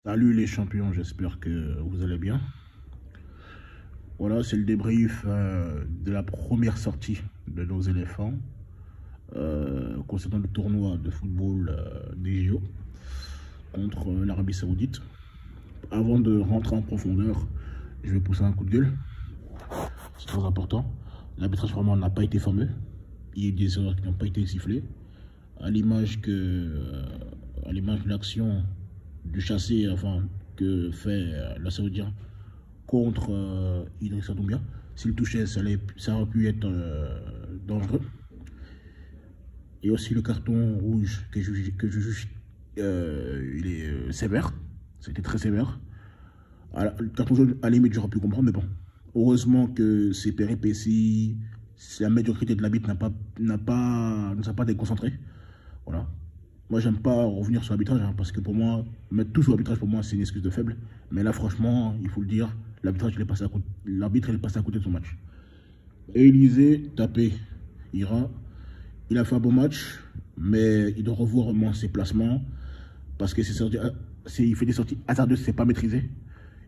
Salut les champions, j'espère que vous allez bien. Voilà, c'est le débrief de la première sortie de nos éléphants concernant le tournoi de football des JO contre l'Arabie Saoudite. Avant de rentrer en profondeur, je vais pousser un coup de gueule. C'est très important. L'arbitrage vraiment n'a pas été fameux. Il y a des erreurs qui n'ont pas été sifflées. À l'image à l'image de l'action du chassé que fait la Saoudien contre Idrissa Doumbia. S'il touchait, ça aurait pu être dangereux. Et aussi le carton rouge que je juge il est sévère. C'était très sévère. Le carton jaune, à la limite, j'aurais pu comprendre, mais bon. Heureusement que ces péripéties, la médiocrité de l'arbitre ne s'est pas déconcentré. Voilà. Moi, j'aime pas revenir sur l'arbitrage, parce que pour moi, mettre tout sur l'arbitrage, pour moi, c'est une excuse de faible. Mais là, franchement, il faut le dire, l'arbitre, il est passé à côté de son match. Élysée, tapé, ira. Il a fait un bon match, mais il doit revoir vraiment ses placements, parce que il fait des sorties hasardeuses, c'est pas maîtrisé.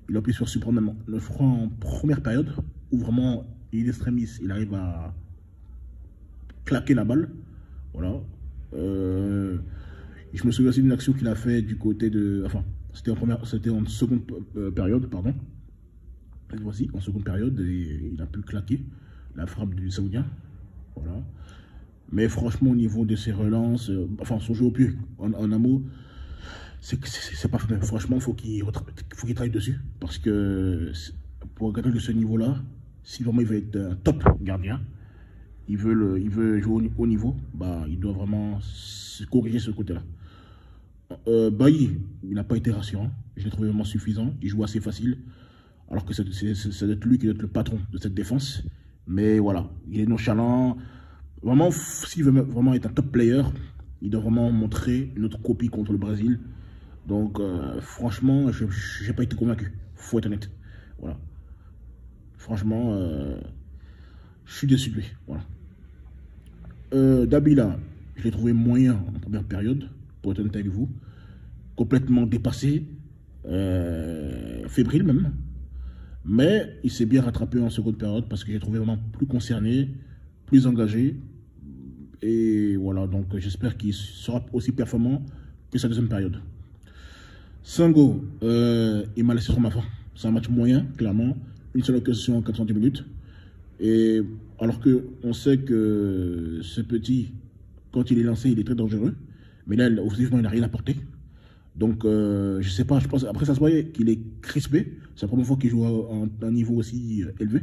Il appuie sur surprendre le front en première période, où vraiment, il est extrémiste, il arrive à claquer la balle. Voilà. Je me souviens aussi d'une action qu'il a fait du côté de. Enfin, c'était en seconde période, pardon. Voici, en seconde période, et il a pu claquer la frappe du Saoudien. Voilà. Mais franchement, au niveau de ses relances, son jeu au pied, en un mot, c'est pas fait. Franchement, faut qu'il travaille dessus. Parce que pour un gardien de ce niveau-là, si vraiment il veut être un top gardien, il veut jouer au haut niveau, bah, il doit vraiment se corriger ce côté-là. Bailly, il n'a pas été rassurant. Je l'ai trouvé vraiment suffisant. Il joue assez facile. Alors que ça doit être lui qui doit être le patron de cette défense. Mais voilà, il est nonchalant. Vraiment, s'il veut vraiment être un top player, il doit vraiment montrer une autre copie contre le Brésil. Donc, franchement, je n'ai pas été convaincu. Faut être honnête. Voilà. Franchement, je suis déçu de lui. Voilà. Dabila, je l'ai trouvé moyen en première période, pour être honnête avec vous. Complètement dépassé, fébrile même. Mais il s'est bien rattrapé en seconde période parce que j'ai trouvé vraiment plus concerné, plus engagé. Et voilà, donc j'espère qu'il sera aussi performant que sa deuxième période. Sango, il m'a laissé sur ma faim. C'est un match moyen, clairement. Une seule occasion en 90 minutes. Et alors qu'on sait que ce petit, quand il est lancé, il est très dangereux. Mais là, offensivement, il n'a rien apporté. Donc, je sais pas, je pense, après ça se voyait qu'il est crispé. C'est la première fois qu'il joue à un niveau aussi élevé.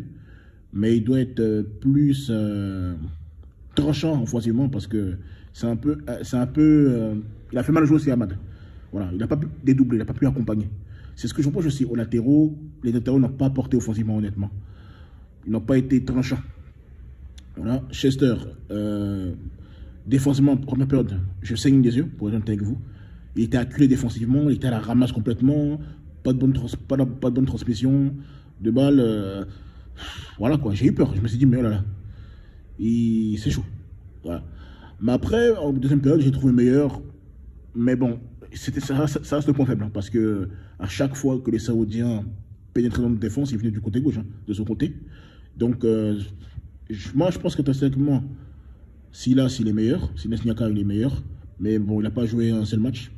Mais il doit être plus tranchant offensivement parce que il a fait mal jouer aussi à Ahmad. Voilà, il n'a pas pu dédoubler, il n'a pas pu accompagner. C'est ce que je reproche aussi aux latéraux. Les latéraux n'ont pas apporté offensivement, honnêtement. Ils n'ont pas été tranchants. Voilà, Chester, défensivement, première période, je saigne des yeux, pour être honnête avec vous. Il était acculé défensivement, il était à la ramasse complètement, pas de bonne transmission de balle. Voilà quoi, j'ai eu peur. Je me suis dit, mais oh là là, c'est chaud. Voilà. Mais après, en deuxième période, j'ai trouvé meilleur. Mais bon, ça reste le point faible, parce que à chaque fois que les Saoudiens pénétraient dans notre défense, ils venaient du côté gauche, de ce côté. Donc, moi, je pense que tactiquement, s'il est meilleur, si Nesniaka il est meilleur, mais bon, il n'a pas joué un seul match.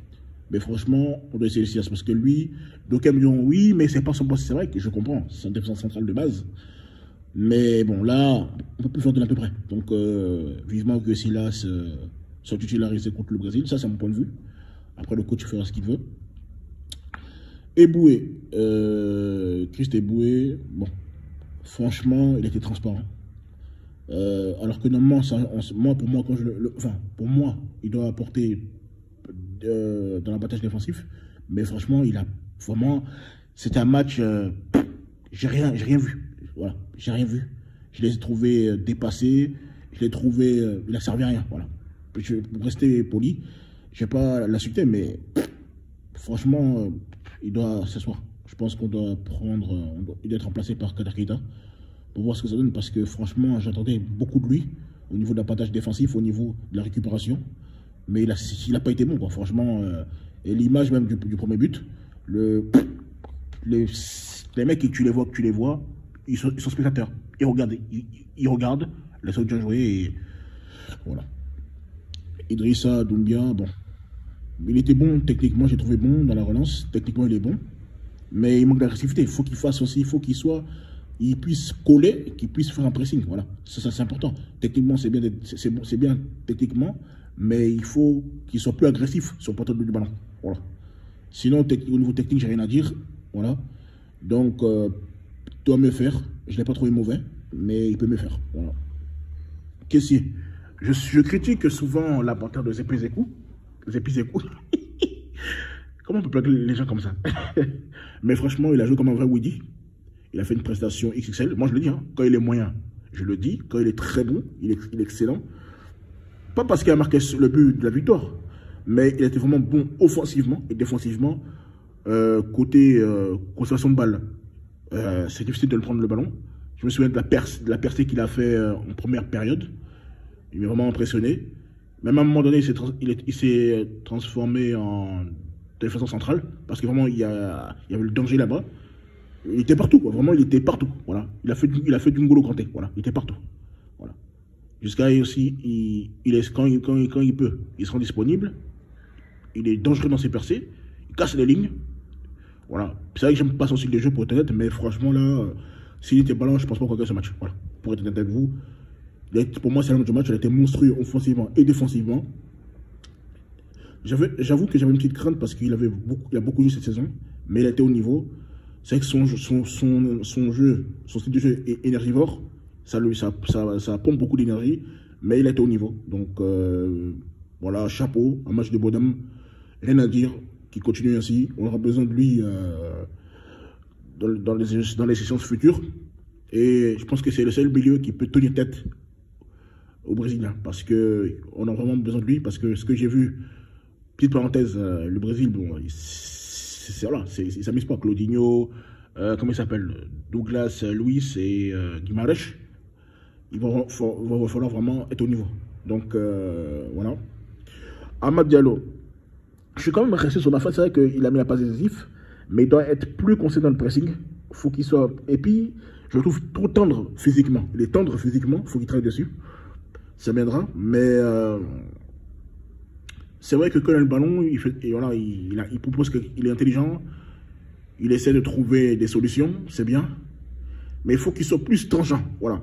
Mais franchement, on doit essayer le Sias parce que lui, d'aucuns me diront oui, mais c'est pas son poste, c'est vrai que je comprends, c'est un défenseur central de base. Mais bon, là, on peut plus faire de l'à peu près. Donc, vivement que Silas soit titularisé contre le Brésil, ça c'est mon point de vue. Après, le coach fera ce qu'il veut. Eboué, Christ Eboué, bon, franchement, il était transparent. Alors que normalement, pour moi, il doit apporter dans l'abattage défensif. Mais franchement, c'était un match, j'ai rien vu. Voilà, j'ai rien vu. Je l'ai trouvé dépassé. Je l'ai trouvé, il a servi à rien. Voilà. Pour rester poli, je ne vais pas l'insulter, mais franchement, il doit s'asseoir. Je pense il doit être remplacé par Kader Keita pour voir ce que ça donne, parce que franchement, j'attendais beaucoup de lui au niveau de l'abattage défensif, au niveau de la récupération. Mais il n'a pas été bon, quoi. Franchement, et l'image même du premier but, Les mecs, tu les vois, ils sont spectateurs. Ils regardent les autres jouer et voilà. Idrissa Doumbia, bon. Il était bon techniquement, j'ai trouvé bon dans la relance. Techniquement, il est bon. Mais il manque d'agressivité. Il faut qu'il fasse aussi, il puisse coller, qu'il puisse faire un pressing. Voilà, ça c'est important. Techniquement, c'est bien techniquement, mais il faut qu'il soit plus agressif sur le porteur du ballon. Voilà. Sinon, au niveau technique, j'ai rien à dire. Voilà. Donc, doit mieux faire. Je ne l'ai pas trouvé mauvais, mais il peut mieux faire. Voilà. Caissier. Je critique souvent la panthère de Zépizekou. Comment on peut plaquer les gens comme ça? Mais franchement, il a joué comme un vrai Woody. Il a fait une prestation XXL. Moi, je le dis, hein, quand il est moyen, je le dis. Quand il est très bon, il est excellent. Pas parce qu'il a marqué le but de la victoire, mais il était vraiment bon offensivement et défensivement. Côté conservation de balle, c'est difficile de le prendre le ballon. Je me souviens de la percée qu'il a fait en première période. Il m'a vraiment impressionné. Même à un moment donné, il s'est transformé en défenseur central parce que vraiment, il y avait le danger là-bas. Il était partout, quoi. Vraiment, il était partout. Voilà. Il a fait du N'Golo Kanté. Voilà. Il était partout. Voilà. Jusqu'à aussi, quand il peut, il se rend disponible. Il est dangereux dans ses percées. Il casse les lignes. Voilà. C'est vrai que j'aime pas son style de jeu pour être honnête, mais franchement, là, s'il était pas là, je pense pas qu'on gagne ce match. Voilà. Pour être honnête avec vous. Pour moi, c'est l'homme du match. Il a été monstrueux offensivement et défensivement. J'avoue que j'avais une petite crainte parce qu'il a beaucoup joué cette saison, mais il a été au niveau. C'est vrai que son style de jeu est énergivore. Ça pompe beaucoup d'énergie, mais il a été au niveau. Donc, voilà, chapeau, un match de bonhomme. Rien à dire, qui continue ainsi. On aura besoin de lui dans les sessions futures. Et je pense que c'est le seul milieu qui peut tenir tête au Brésilien, parce qu'on a vraiment besoin de lui, parce que ce que j'ai vu, petite parenthèse, le Brésil, bon, il s'amuse pas. Claudinho, comment il s'appelle, Douglas Luiz et Guimarães, il va falloir vraiment être au niveau. Donc, voilà. Amad Diallo, je suis quand même resté sur ma fin, c'est vrai qu'il a mis la passe décisive, mais il doit être plus conscient dans le pressing. Faut qu'il soit... Et puis, je le trouve trop tendre physiquement. Il est tendre physiquement, il faut qu'il travaille dessus. Ça viendra, mais c'est vrai que quand il a le ballon, il propose qu'il est intelligent, il essaie de trouver des solutions, c'est bien, mais il faut qu'il soit plus tangent. Voilà.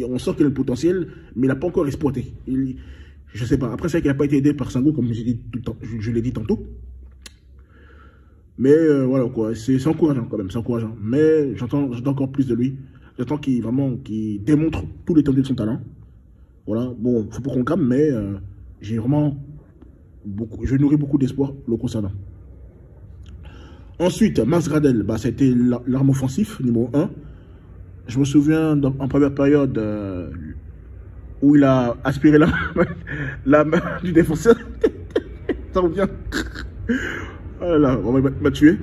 On sent qu'il a le potentiel, mais il n'a pas encore exploité. Je ne sais pas. Après, c'est vrai qu'il n'a pas été aidé par Sango, comme je l'ai dit tantôt. Mais voilà, quoi. C'est encourageant quand même, c'est encourageant. Mais j'entends encore plus de lui. J'attends qu'il démontre tout l'étendue de son talent. Voilà, bon, il ne faut pas qu'on calme, mais j'ai vraiment je nourris beaucoup d'espoir le concernant. Ensuite, Max Gradel, bah, ça a été l'arme offensive, numéro 1. Je me souviens, en première période, où il a aspiré la main du défenseur. Ça revient. Oh là là, on m'a tué.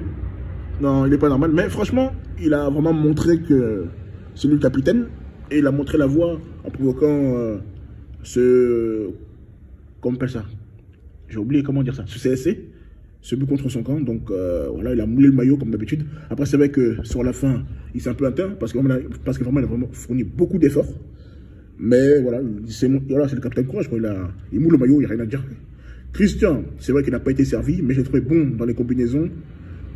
Non, il n'est pas normal. Mais franchement, il a vraiment montré que c'est lui le capitaine. Et il a montré la voie en provoquant comment on appelle ça? J'ai oublié comment dire ça. Ce CSC, ce but contre son camp. Donc voilà, il a moulé le maillot comme d'habitude. Après, c'est vrai que sur la fin, il s'est un peu atteint parce que vraiment, il a vraiment fourni beaucoup d'efforts. Mais voilà, c'est le capitaine courage. Il moule le maillot, il n'y a rien à dire. Christian, c'est vrai qu'il n'a pas été servi, mais j'ai trouvé bon dans les combinaisons. Il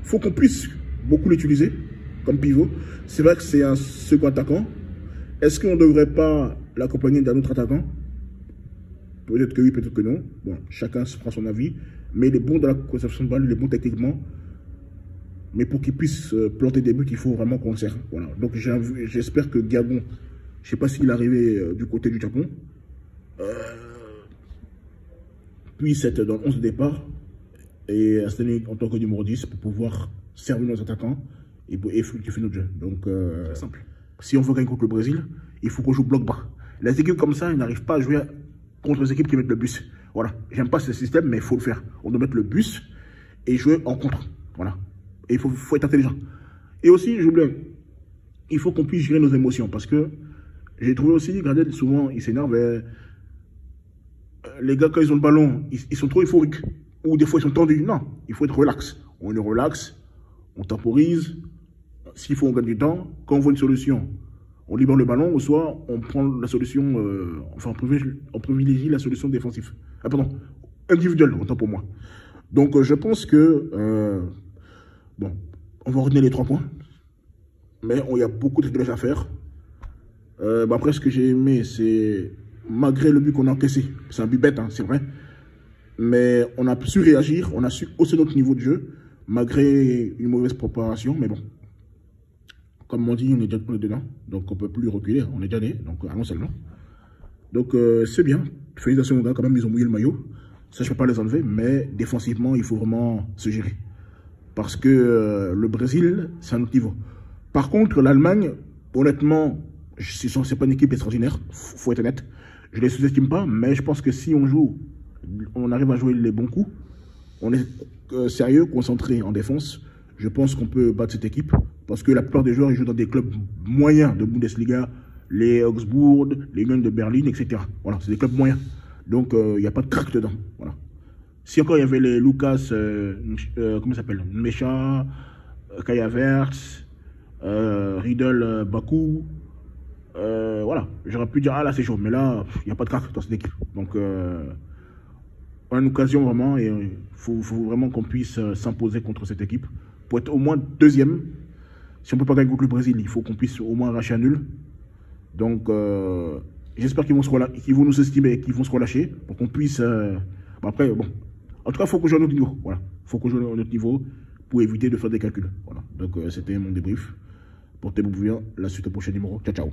faut qu'on puisse beaucoup l'utiliser comme pivot. C'est vrai que c'est un second attaquant. Est-ce qu'on ne devrait pas l'accompagner d'un autre attaquant? Peut-être que oui, peut-être que non. Bon, chacun se prend son avis. Mais il est bon dans la conception de balle, il est bon techniquement. Mais pour qu'il puisse planter des buts, il faut vraiment qu'on le serre. Voilà. Donc j'espère que Gabon, je ne sais pas s'il est arrivé du côté du Japon, puisse être dans le 11 de départ et installé en tant que numéro 10 pour pouvoir servir nos attaquants et fructifier notre jeu. Donc, c'est simple. Si on veut gagner contre le Brésil, il faut qu'on joue bloc bas. Les équipes comme ça, ils n'arrivent pas à jouer contre les équipes qui mettent le bus. Voilà. J'aime pas ce système, mais il faut le faire. On doit mettre le bus et jouer en contre. Voilà. Et il faut être intelligent. Et aussi, j'oublie, il faut qu'on puisse gérer nos émotions. Parce que j'ai trouvé aussi, Gradel, souvent, il s'énerve. Les gars, quand ils ont le ballon, ils sont trop euphoriques. Ou des fois, ils sont tendus. Non, il faut être relax. On est relax, on temporise. S'il faut, on gagne du temps. Quand on voit une solution, on libère le ballon, ou soit on prend la solution, on privilégie la solution défensive. Ah, pardon, individuelle, autant pour moi. Donc, je pense que, bon, on va retenir les 3 points. Mais il y a beaucoup de réglages à faire. Après, ce que j'ai aimé, c'est, malgré le but qu'on a encaissé, c'est un but bête, hein, c'est vrai, mais on a su réagir, on a su hausser notre niveau de jeu, malgré une mauvaise préparation, mais bon. Comme on dit, on est dedans, donc on ne peut plus reculer, on est déjà né, donc allons seulement. Donc c'est bien, félicitations aux gars, quand même ils ont mouillé le maillot, ça je ne peux pas les enlever, mais défensivement il faut vraiment se gérer. Parce que le Brésil, c'est un autre niveau. Par contre, l'Allemagne, honnêtement, c'est pas une équipe extraordinaire, faut être honnête. Je ne les sous-estime pas, mais je pense que si on joue, on arrive à jouer les bons coups, on est sérieux, concentré en défense, je pense qu'on peut battre cette équipe. Parce que la plupart des joueurs, ils jouent dans des clubs moyens de Bundesliga, les Augsbourg, les Union de Berlin, etc. Voilà, c'est des clubs moyens. Donc, il n'y a pas de crack dedans. Voilà. Si encore il y avait les Lucas, comment ça s'appelle, Mecha, Kaya Verts, Riedel, Baku, voilà, j'aurais pu dire, ah là c'est chaud, mais là, il n'y a pas de crack dans cette équipe. Donc, on a une occasion vraiment, et il faut vraiment qu'on puisse s'imposer contre cette équipe pour être au moins deuxième. Si on ne peut pas gagner contre le Brésil, il faut qu'on puisse au moins arracher un nul. Donc, j'espère qu'ils vont nous estimer, qu'ils vont se relâcher pour qu'on puisse. Après, bon. En tout cas, il faut qu'on joue à notre niveau. Voilà. Il faut qu'on joue à notre niveau pour éviter de faire des calculs. Voilà. Donc, c'était mon débrief. Portez-vous bien. La suite au prochain numéro. Ciao, ciao.